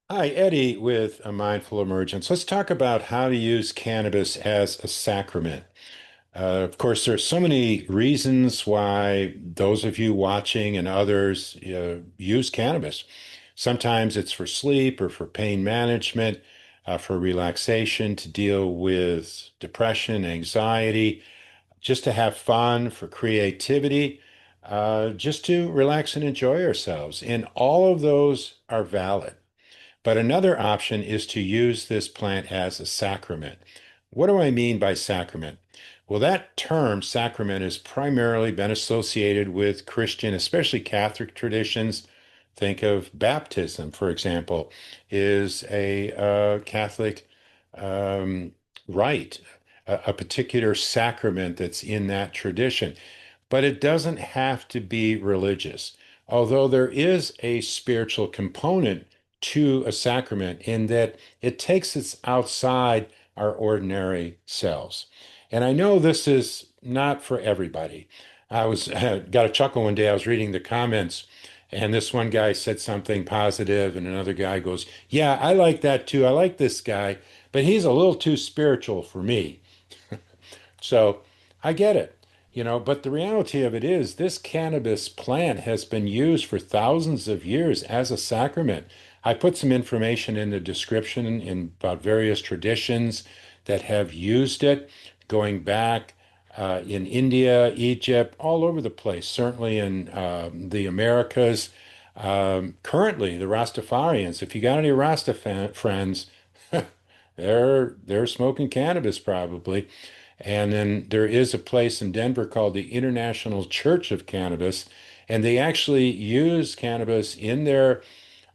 Hi, Eddie with a Mindful Emergence. Let's talk about how to use cannabis as a sacrament. Of course, there's so many reasons why those of you watching and others use cannabis. Sometimes it's for sleep or for pain management, for relaxation, to deal with depression, anxiety, just to have fun, for creativity, just to relax and enjoy ourselves. And all of those are valid. But another option is to use this plant as a sacrament. What do I mean by sacrament? Well, that term, sacrament, has primarily been associated with Christian, especially Catholic traditions. Think of baptism, for example, is a Catholic um, rite, a particular sacrament that's in that tradition. But it doesn't have to be religious, although there is a spiritual component to a sacrament in that it takes us outside our ordinary selves. And I know this is not for everybody. I was got a chuckle one day. I was reading the comments, and this one guy said something positive, and another guy goes, "Yeah, I like that too. I like this guy, but he's a little too spiritual for me." So I get it, but the reality of it is this cannabis plant has been used for thousands of years as a sacrament. I put some information in the description about various traditions that have used it going back in India, Egypt, all over the place, certainly in the Americas. Currently, the Rastafarians, if you got any Rasta friends, they're smoking cannabis probably. And then there is a place in Denver called the International Church of Cannabis, and they actually use cannabis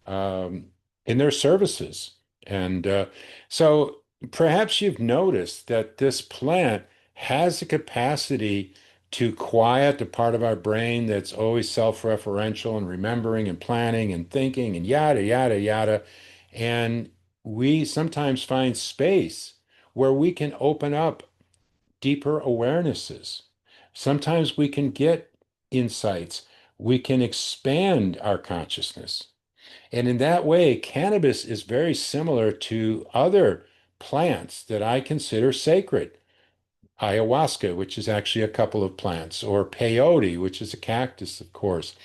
um, in their services. And so perhaps you've noticed that this plant has the capacity to quiet the part of our brain that's always self-referential and remembering and planning and thinking and yada, yada, yada. And we sometimes find space where we can open up deeper awarenesses. Sometimes we can get insights. We can expand our consciousness. And in that way, cannabis is very similar to other plants that I consider sacred. Ayahuasca, which is actually a couple of plants, or peyote, which is a cactus, of course.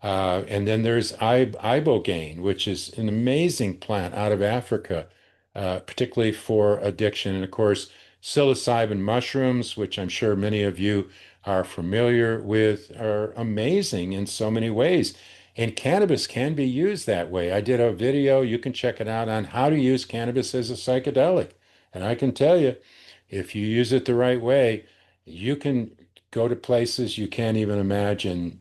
And then there's ibogaine, which is an amazing plant out of Africa, particularly for addiction. And of course, psilocybin mushrooms, which I'm sure many of you are familiar with, are amazing in so many ways. And cannabis can be used that way. I did a video, you can check it out, on how to use cannabis as a psychedelic. And I can tell you, if you use it the right way, you can go to places you can't even imagine,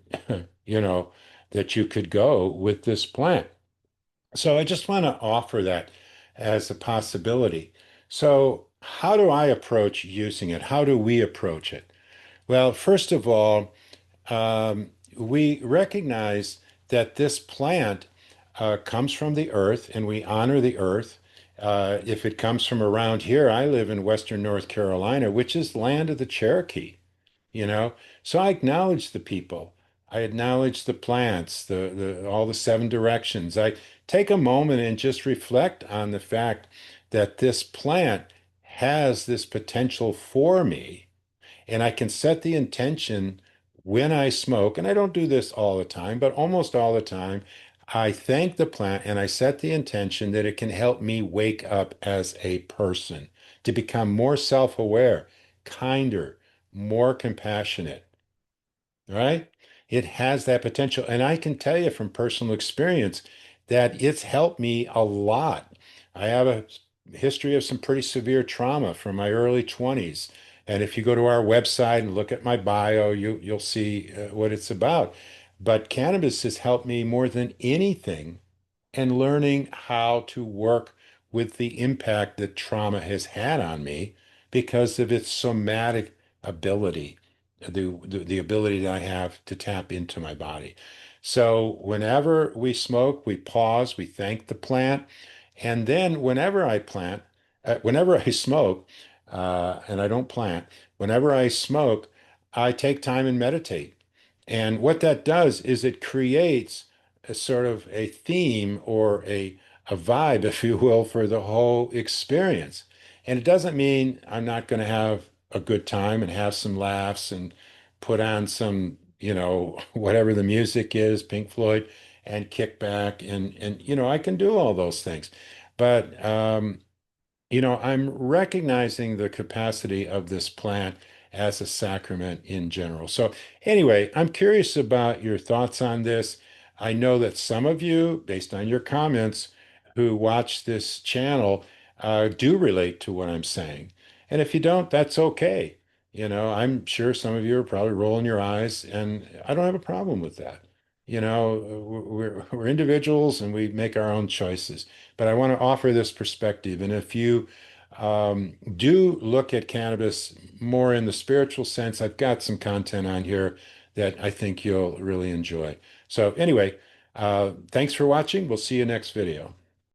you know, that you could go with this plant. So I just want to offer that as a possibility. So, how do I approach using it? How do we approach it? Well, first of all, we recognize that this plant comes from the earth and we honor the earth. If it comes from around here, I live in Western North Carolina, which is land of the Cherokee you know so I acknowledge the people. I acknowledge the plants, the all the seven directions. I take a moment and just reflect on the fact that this plant has this potential for me, and I can set the intention when I smoke, and I don't do this all the time, but almost all the time. I thank the plant and I set the intention that it can help me wake up as a person, to become more self-aware, kinder, more compassionate, right? It has that potential. And I can tell you from personal experience that it's helped me a lot. I have a history of some pretty severe trauma from my early 20s. And if you go to our website and look at my bio, you'll see what it's about. But cannabis has helped me more than anything in learning how to work with the impact that trauma has had on me because of its somatic ability, the ability that I have to tap into my body. So whenever we smoke, we pause, we thank the plant, and then whenever I smoke, and I don't plant, whenever I smoke, I take time and meditate. And what that does is it creates a sort of a theme or a vibe, if you will, for the whole experience. And it doesn't mean I'm not going to have a good time and have some laughs and put on some, whatever the music is, Pink Floyd, and kick back and I can do all those things. But I'm recognizing the capacity of this plant as a sacrament in general. So, anyway, I'm curious about your thoughts on this. I know that some of you, based on your comments, who watch this channel, do relate to what I'm saying. And if you don't, that's okay. I'm sure some of you are probably rolling your eyes, and I don't have a problem with that. We're individuals and we make our own choices. But I want to offer this perspective. And if you do look at cannabis more in the spiritual sense, I've got some content on here that I think you'll really enjoy. So, anyway, thanks for watching. We'll see you next video.